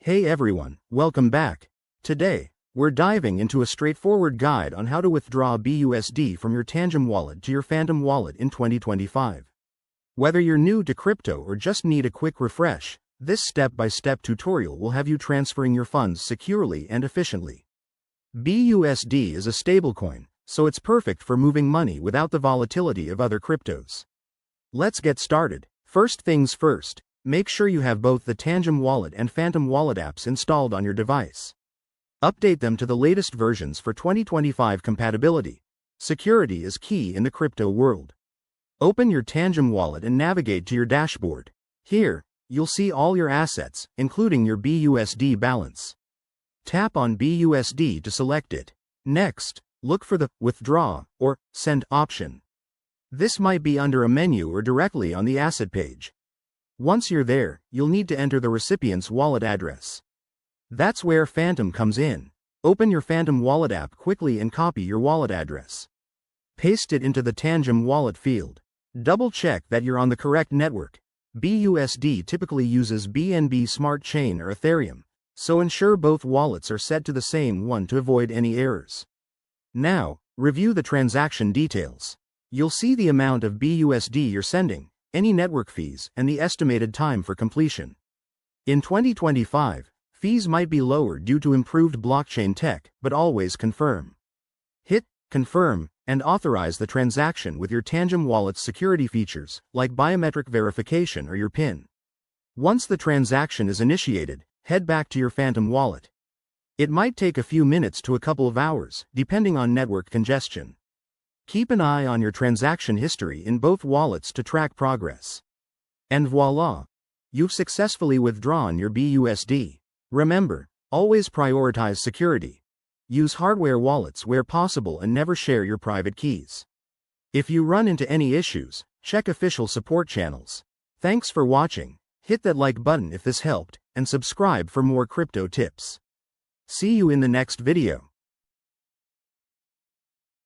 Hey everyone, welcome back. Today, we're diving into a straightforward guide on how to withdraw BUSD from your Tangem wallet to your Phantom wallet in 2025. Whether you're new to crypto or just need a quick refresh, this step-by-step tutorial will have you transferring your funds securely and efficiently. BUSD is a stablecoin, so it's perfect for moving money without the volatility of other cryptos. Let's get started. First things first, make sure you have both the Tangem wallet and Phantom wallet apps installed on your device. Update them to the latest versions for 2025 compatibility. Security is key in the crypto world. Open your Tangem wallet and navigate to your dashboard. Here, you'll see all your assets, including your BUSD balance. Tap on BUSD to select it. Next, look for the Withdraw or Send option. This might be under a menu or directly on the asset page. Once you're there, you'll need to enter the recipient's wallet address. That's where Phantom comes in. Open your Phantom wallet app quickly and copy your wallet address. Paste it into the Tangem wallet field. Double check that you're on the correct network. BUSD typically uses BNB Smart Chain or Ethereum, so ensure both wallets are set to the same one to avoid any errors. Now, review the transaction details. You'll see the amount of BUSD you're sending, any network fees, and the estimated time for completion. In 2025, fees might be lower due to improved blockchain tech, but always confirm. Hit Confirm and authorize the transaction with your Tangem wallet's security features, like biometric verification or your PIN. Once the transaction is initiated, head back to your Phantom wallet. It might take a few minutes to a couple of hours, depending on network congestion. Keep an eye on your transaction history in both wallets to track progress. And voila! You've successfully withdrawn your BUSD. Remember, always prioritize security. Use hardware wallets where possible and never share your private keys. If you run into any issues, check official support channels. Thanks for watching. Hit that like button if this helped, and subscribe for more crypto tips. See you in the next video.